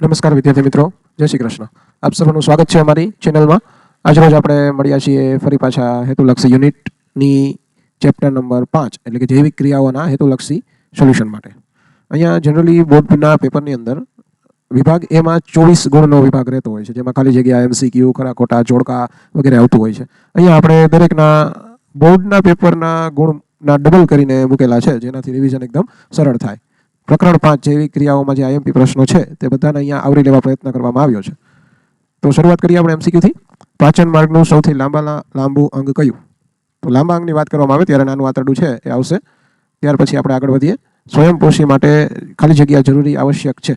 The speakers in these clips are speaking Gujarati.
નમસ્કાર વિદ્યાર્થી મિત્રો, જય શ્રી કૃષ્ણ. આપ સૌનું સ્વાગત છે અમારી ચેનલમાં. આજરોજ આપણે મળ્યા છીએ ફરી પાછા હેતુલક્ષી યુનિટની ચેપ્ટર નંબર 5 એટલે કે જૈવિક ક્રિયાઓના હેતુલક્ષી સોલ્યુશન માટે. અહીંયા જનરલી બોર્ડના પેપરની અંદર વિભાગ એમાં 24 ગુણનો વિભાગ રહેતો હોય છે, જેમાં ખાલી જગ્યા MCQ, ખરા ખોટા, જોડકા વગેરે આવતું હોય છે. અહીંયા આપણે દરેકના બોર્ડના પેપરના ગુણના ડબલ કરીને મૂકેલા છે, જેનાથી રિવિઝન એકદમ સરળ થાય. પ્રકરણ 5 જૈવિક ક્રિયાઓમાં જે IMP પ્રશ્નો છે તે બધાને અહીંયા આવરી લેવા પ્રયત્ન કરવામાં આવ્યો છે. તો શરૂઆત કરીએ આપણે MCQ થી. પાચન માર્ગનું સૌથી લાંબુ અંગ કયું? તો લાંબા અંગની વાત કરવામાં આવે ત્યારે નાનું આંતરડું છે એ આવશે. ત્યાર પછી આપણે આગળ વધીએ. સ્વયંપોષી માટે ખાલી જગ્યા જરૂરી આવશ્યક છે.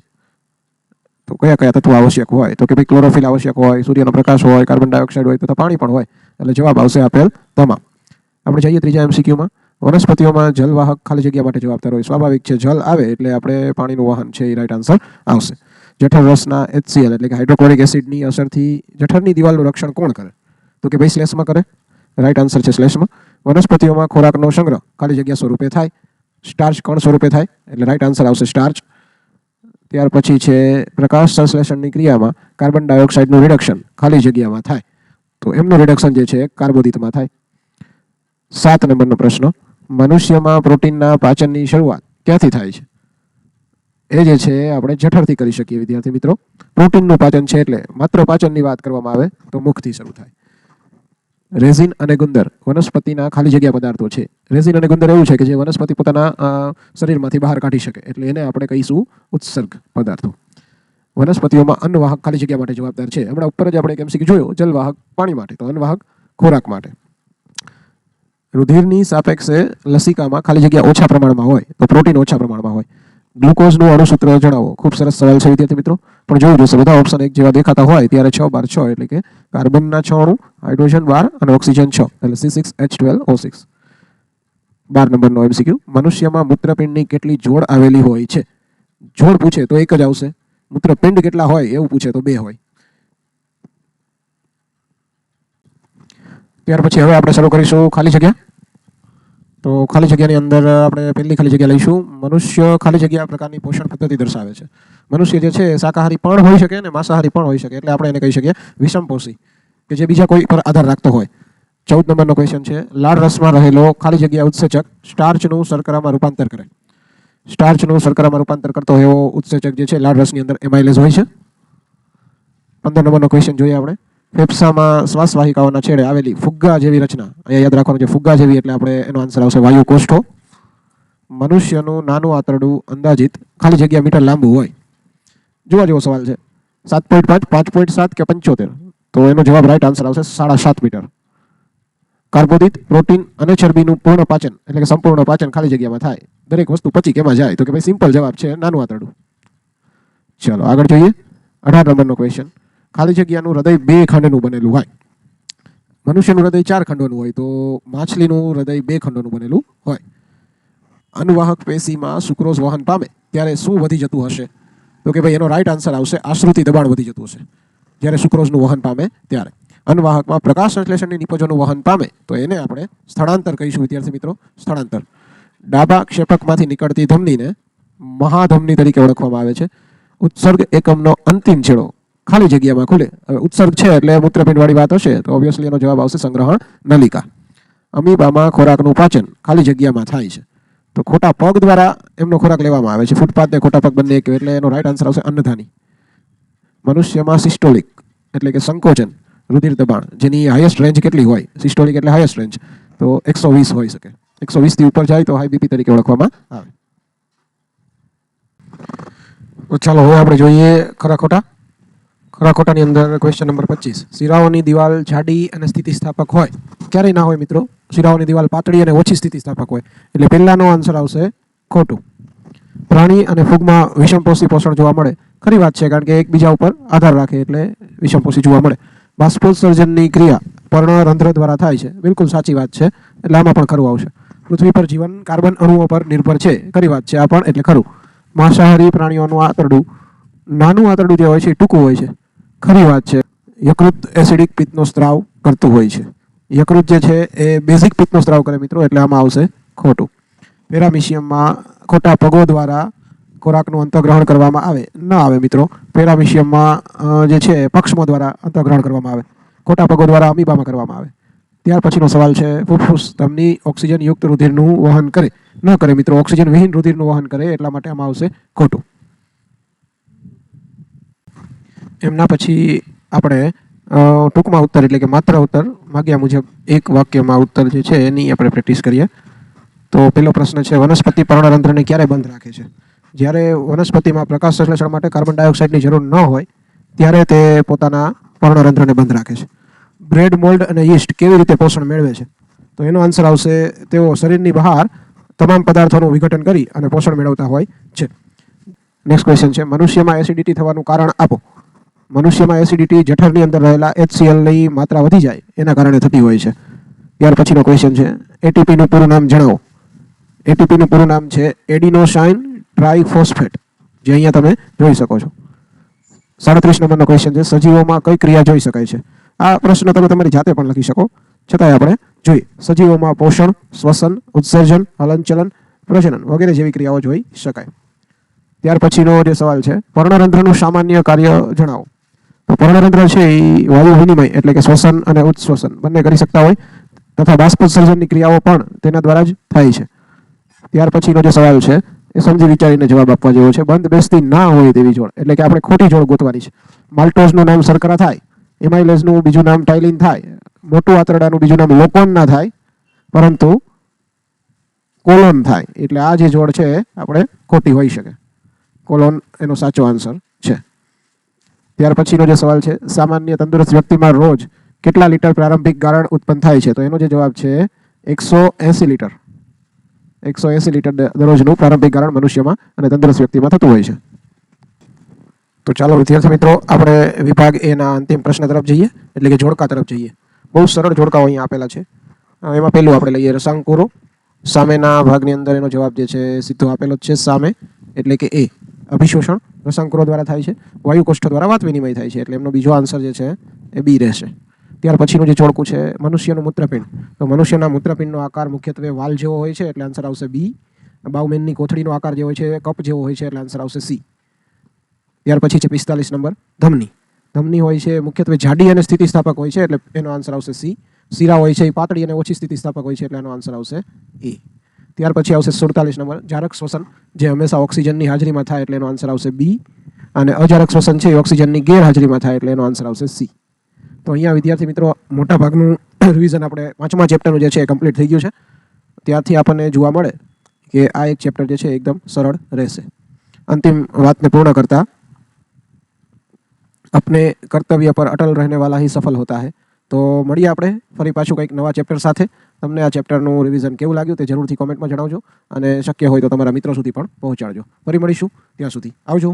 તો કયા કયા તત્વો આવશ્યક હોય? તો કે ભાઈ ક્લોરોફિલ આવશ્યક હોય, સૂર્યનો પ્રકાશ હોય, કાર્બન ડાયોક્સાઇડ હોય તથા પાણી પણ હોય. એટલે જવાબ આવશે આપેલ તમામ. આપણે જઈએ ત્રીજા MCQમાં. વનસ્પતિઓમાં જલવાહક ખાલી જગ્યા માટે જવાબદાર હોય. સ્વાભાવિક છે, જલ આવે એટલે આપણે પાણીનું વહન છે એ રાઈટ આન્સર આવશે. જઠર રસના HCl એટલે કે હાઇડ્રોક્લોરિક એસિડની અસરથી જઠરની દિવાલનું રક્ષણ કોણ કરે? તો કે ભાઈ શ્લેષ્મા કરે. રાઈટ આન્સર છે શ્લેષ્મા. વનસ્પતિઓમાં ખોરાકનો સંગ્રહ ખાલી જગ્યા સ્વરૂપે થાય, સ્ટાર્ચ કણ સ્વરૂપે થાય, એટલે રાઈટ આન્સર આવશે સ્ટાર્ચ. ત્યાર પછી છે પ્રકાશ સંશ્લેષણની ક્રિયામાં કાર્બન ડાયોક્સાઇડનું રિડક્શન ખાલી જગ્યામાં થાય. તો એમનું રિડક્શન જે છે કાર્બોદિતમાં થાય. 7 નંબરનો પ્રશ્ન. મનુષ્યમાં પ્રોટીનના પાચનની શરૂઆત ક્યાંથી થાય છે? એ જે છે આપણે જઠરથી કરી શકીએ વિદ્યાર્થી મિત્રો. પ્રોટીનનું પાચન છે એટલે માત્ર પાચનની વાત કરવામાં આવે તો મુખથી શરૂ થાય. રેઝિન અને ગુંદર વનસ્પતિના ખાલી જગ્યા પદાર્થો છે. રેઝિન અને ગુંદર એવું છે કે જે વનસ્પતિ પોતાના શરીરમાંથી બહાર કાઢી શકે, એટલે એને આપણે કહીશું ઉત્સર્ગ પદાર્થો. વનસ્પતિઓમાં અન્નવાહક ખાલી જગ્યા માટે જવાબદાર છે. હમણાં ઉપર જ આપણે એક MCQ જોયો, જલવાહક પાણી માટે, તો અન્નવાહક ખોરાક માટે. રુધિરની સાપેક્ષે લસિકામાં ખાલી જગ્યા ઓછા પ્રમાણમાં હોય તો પ્રોટીન ઓછા પ્રમાણમાં હોય. ગ્લુકોઝનું અણુસૂત્ર જણાવો. ખૂબ સરસ સવાલ છે વિદ્યાર્થી મિત્રો, પણ જોવું જોશે બધા ઓપ્શન એક જેવા દેખાતા હોય ત્યારે 6 બાર 6 એટલે કે કાર્બનના 6 અણુ, હાઇડ્રોજન 12 અને ઓક્સિજન 6 એટલે C6H12O6. 12 નંબરનો MCQ. મનુષ્યમાં મૂત્રપિંડની કેટલી જોડ આવેલી હોય છે? જોડ પૂછે તો એક જ આવશે. મૂત્રપિંડ કેટલા હોય એવું પૂછે તો 2 હોય. ત્યાર પછી હવે આપણે શરૂ કરીશું ખાલી જગ્યા. તો ખાલી જગ્યાની અંદર આપણે પહેલી ખાલી જગ્યા લઈશું. મનુષ્ય ખાલી જગ્યા પ્રકારની પોષણ પદ્ધતિ દર્શાવે છે. મનુષ્ય જે છે શાકાહારી પણ હોઈ શકે અને માંસાહારી પણ હોઈ શકે, એટલે આપણે એને કહી શકીએ વિષમપોષી, કે જે બીજા કોઈ પર આધાર રાખતો હોય. 14 નંબરનો ક્વેશ્ચન છે. લાળ રસમાં રહેલો ખાલી જગ્યા ઉત્સેચક સ્ટાર્ચનું શર્કરામાં રૂપાંતર કરે. સ્ટાર્ચનું શર્કરામાં રૂપાંતર કરતો એવો ઉત્સેચક જે છે લાળ રસની અંદર એમાઇલેઝ હોય છે. 15 નંબરનો ક્વેશ્ચન જોઈએ આપણે. ફેફસામાં શ્વાસવાહિકાઓના છેડે આવેલી ફુગ્ગા જેવી રચના, અહીંયા યાદ રાખવાનું છે ફુગ્ગા જેવી, એટલે આપણે એનો આન્સર આવશે વાયુ કોષ્ઠો. મનુષ્યનું નાનું આંતરડું અંદાજિત ખાલી જગ્યા મીટર લાંબુ હોય. જોવા જેવો સવાલ છે. 7.5, 5.7 કે 75? તો એનો જવાબ રાઈટ આન્સર આવશે 7.5 મીટર. કાર્બોદિત, પ્રોટીન અને ચરબીનું પૂર્ણ પાચન એટલે કે સંપૂર્ણ પાચન ખાલી જગ્યામાં થાય. દરેક વસ્તુ પચી કેમાં જાય? તો કે ભાઈ સિમ્પલ જવાબ છે નાનું આંતરડું. ચલો આગળ જોઈએ. 18 નંબરનો ક્વેશ્ચન. ખાલી જગ્યાનું હૃદય 2 ખંડનું બનેલું હોય. મનુષ્યનું હૃદય 4 ખંડોનું હોય, તો માછલીનું હૃદય 2 ખંડોનું બનેલું હોય. અનુવાહક પેશીમાં સુક્રોઝ વહન પામે ત્યારે શું વધી જતું હશે? તો કે ભાઈ એનો રાઈટ આન્સર આવશે આશ્રુતિ દબાણ વધી જતું હશે જ્યારે સુક્રોઝનું વહન પામે ત્યારે. અન્નવાહકમાં પ્રકાશ સંશ્લેષણની નિપજોનું વહન પામે તો એને આપણે સ્થળાંતર કહીશું વિદ્યાર્થી મિત્રો, સ્થળાંતર. ડાબા ક્ષેપકમાંથી નીકળતી ધમનીને મહાધમની તરીકે ઓળખવામાં આવે છે. ઉત્સર્ગ એકમનો અંતિમ છેડો ખાલી જગ્યામાં ખુલે. હવે ઉત્સર્ગ છે એટલે મૂત્રપિંડવાળી વાત હશે, તો ઓબ્વિયસલી એનો જવાબ આવશે સંગ્રહણ નલિકા. અમીબામાં ખોરાકનું પાચન ખાલી જગ્યામાં થાય છે. તો ખોટા પગ દ્વારા એમનો ખોરાક લેવામાં આવે છે. ફૂટપાથ ને ખોટા પગ બંને એક, એટલે એનો રાઈટ આન્સર આવશે અન્નધાની. મનુષ્યમાં સિસ્ટોલિક એટલે કે સંકોચન રુધિર દબાણ જેની હાઈએસ્ટ રેન્જ કેટલી હોય? સિસ્ટોલિક એટલે હાઈએસ્ટ રેન્જ, તો 120 હોઈ શકે. 120 થી ઉપર જાય તો હાઈ BP તરીકે ઓળખવામાં આવે. તો ચાલો હવે આપણે જોઈએ ખરા ખોટા. ખરા ખોટાની અંદર ક્વેશ્ચન નંબર 25. શિરાઓની દિવાલ જાડી અને સ્થિતિસ્થાપક હોય. ક્યારેય ના હોય મિત્રો. શિરાઓની દિવાલ પાતળી અને ઓછી સ્થિતિસ્થાપક હોય, એટલે પહેલાનો આન્સર આવશે ખોટું. પ્રાણી અને ફૂગમાં વિષમપોષી પોષણ જોવા મળે. ખરી વાત છે, કારણ કે એકબીજા ઉપર આધાર રાખે એટલે વિષમપોષી જોવા મળે. બાષ્પોત્સર્જનની ક્રિયા પર્ણરંધ્ર દ્વારા થાય છે. બિલકુલ સાચી વાત છે, એટલે આમાં પણ ખરું આવશે. પૃથ્વી પર જીવન કાર્બન અણુઓ પર નિર્ભર છે. ખરી વાત છે આ પણ, એટલે ખરું. માંસાહારી પ્રાણીઓનું આંતરડું નાનું આંતરડું જે હોય છે ટૂંકું હોય છે. ખરી વાત છે. યકૃત એસિડિક પિત્તનો સ્ત્રાવ કરતું હોય છે. યકૃત જે છે એ બેઝિક પિત્તનો સ્ત્રાવ કરે મિત્રો, એટલે આમાં આવશે ખોટું. પેરામિશિયમમાં ખોટા પગો દ્વારા ખોરાકનું અંતઃગ્રહણ કરવામાં આવે ન આવે મિત્રો. પેરામિશિયમમાં જે છે પક્ષમો દ્વારા અંતઃગ્રહણ કરવામાં આવે, ખોટા પગો દ્વારા અમીબામાં કરવામાં આવે. ત્યાર પછીનો સવાલ છે ફૂફૂસ ધમની ઓક્સિજનયુક્ત રુધિરનું વહન કરે ન કરે મિત્રો, ઓક્સિજન વિહીન રુધિરનું વહન કરે, એટલા માટે આમાં આવશે ખોટું. એમના પછી આપણે ટૂંકમાં ઉત્તર એટલે કે માત્ર ઉત્તર માગ્યા મુજબ એક વાક્યમાં ઉત્તર જે છે એની આપણે પ્રેક્ટિસ કરીએ. તો પહેલો પ્રશ્ન છે વનસ્પતિ પર્ણરંધ્રને ક્યારે બંધ રાખે છે? જ્યારે વનસ્પતિમાં પ્રકાશ સંશ્લેષણ માટે કાર્બન ડાયોક્સાઇડની જરૂર ન હોય ત્યારે તે પોતાના પર્ણરંધ્રને બંધ રાખે છે. બ્રેડ, મોલ્ડ અને યીસ્ટ કેવી રીતે પોષણ મેળવે છે? તો એનો આન્સર આવશે તેઓ શરીરની બહાર તમામ પદાર્થોનું વિઘટન કરી અને પોષણ મેળવતા હોય છે. નેક્સ્ટ ક્વેશ્ચન છે મનુષ્યમાં એસિડિટી થવાનું કારણ આપો. મનુષ્યમાં એસિડિટી જઠરની અંદર રહેલા HClની માત્રા વધી જાય એના કારણે થતી હોય છે. ત્યાર પછીનો ક્વેશ્ચન છે એટીપીનું પૂરું નામ જણાવો. એટીપીનું પૂરું નામ છે એડિનોસાઇન ટ્રાઇફોસ્ફેટ, જે અહીંયા તમે જોઈ શકો છો. 37 નંબરનો ક્વેશ્ચન છે સજીવોમાં કઈ ક્રિયા જોઈ શકાય છે? આ પ્રશ્ન તમે તમારી જાતે પણ લખી શકો, છતાંય આપણે જોઈએ. સજીવોમાં પોષણ, શ્વસન, ઉત્સર્જન, હલનચલન, પ્રજનન વગેરે જેવી ક્રિયાઓ જોઈ શકાય. ત્યાર પછીનો જે સવાલ છે પર્ણરંધ્રનું સામાન્ય કાર્ય જણાવો. તો પર્ણરંધ્ર છે એ વાયુ વિનિમય એટલે કે શ્વસન અને ઉત્શ્વસન બંને કરી શકતા હોય તથા બાષ્પોત્સર્જનની ક્રિયાઓ પણ તેના દ્વારા જ થાય છે. ત્યાર પછીનો જે સવાલ છે એ સમજી વિચારીને જવાબ આપવા જેવો છે. બંધ બેસતી ના હોય તેવી જોડ એટલે કે આપણે ખોટી જોડ ગોતવાની છે. માલ્ટોઝનું નામ શર્કરા થાય, એમાઇલેઝનું બીજું નામ ટાઇલિન થાય, મોટું આંતરડાનું બીજું નામ લોકોન ના થાય, પરંતુ કોલોન થાય. એટલે આ જે જોડ છે આપણે ખોટી હોઈ શકે. કોલોન એનો સાચો આન્સર છે. ત્યાર પછીનો જે સવાલ છે સામાન્ય તંદુરસ્ત વ્યક્તિમાં રોજ કેટલા લીટર પ્રારંભિક ગારણ ઉત્પન્ન થાય છે? તો એનો જે જવાબ છે 180 લીટર. 180 લીટર દરરોજનું પ્રારંભિક ગારણ મનુષ્યમાં અને તંદુરસ્ત વ્યક્તિમાં થતું હોય છે. તો ચાલો વિદ્યાર્થી મિત્રો આપણે વિભાગ એના અંતિમ પ્રશ્ન તરફ જઈએ એટલે કે જોડકા તરફ જઈએ. બહુ સરળ જોડકાઓ અહીંયા આપેલા છે. એમાં પહેલું આપણે લઈએ રસાંકુરો. સામેના ભાગની અંદર એનો જવાબ જે છે સીધો આપેલો જ છે સામે, એટલે કે એ. અભિશોષણ રસાંકુરો દ્વારા થાય છે, વાયુકોષ્ઠ દ્વારા વાત વિનિમય થાય છે, એટલે એમનો બીજો આન્સર જે છે એ બી રહેશે. ત્યાર પછીનું જે જોડકું છે મનુષ્યનું મૂત્રપિંડ. તો મનુષ્યના મૂત્રપિંડનો આકાર મુખ્યત્વે વાલ જેવો હોય છે એટલે આન્સર આવશે બી. બાઉમેનની કોથળીનો આકાર જે હોય છે કપ જેવો હોય છે એટલે આન્સર આવશે સી. ત્યાર પછી છે 45 નંબર ધમની. ધમની હોય છે મુખ્યત્વે જાડી અને સ્થિતિસ્થાપક હોય છે એટલે એનો આન્સર આવશે સી. શીરા હોય છે એ પાતળી અને ઓછી સ્થિતિસ્થાપક હોય છે એટલે એનો આન્સર આવશે એ. ત્યાર પછી આવશે 47 નંબર જારક શ્વસન, જે હંમેશા ઓક્સિજનની હાજરીમાં થાય એટલે એનો આન્સર આવશે બી. અને અજારક શ્વસન છે એ ઓક્સિજનની ગેરહાજરીમાં થાય એટલે એનો આન્સર આવશે સી. તો અહીંયા વિદ્યાર્થી મિત્રો મોટા ભાગનું રિવિઝન આપણે 5મા ચેપ્ટરનું જે છે એ કમ્પ્લીટ થઈ ગયું છે. ત્યારથી આપણને જોવા મળે કે આ એક ચેપ્ટર જે છે એકદમ સરળ રહેશે. અંતિમ વાતને પૂર્ણ કરતા अपने कर्तव्य पर अटल रहने वाला ही सफल होता है. तो મળીએ આપણે ફરી પાછું કંઈક નવા ચેપ્ટર સાથે. તમને આ ચેપ્ટરનું રિવિઝન કેવું લાગ્યું તે જરૂરથી કોમેન્ટમાં જણાવજો અને શક્ય હોય તો તમારા મિત્રો સુધી પણ પહોંચાડજો. ફરી મળીશું, ત્યાં સુધી આવજો.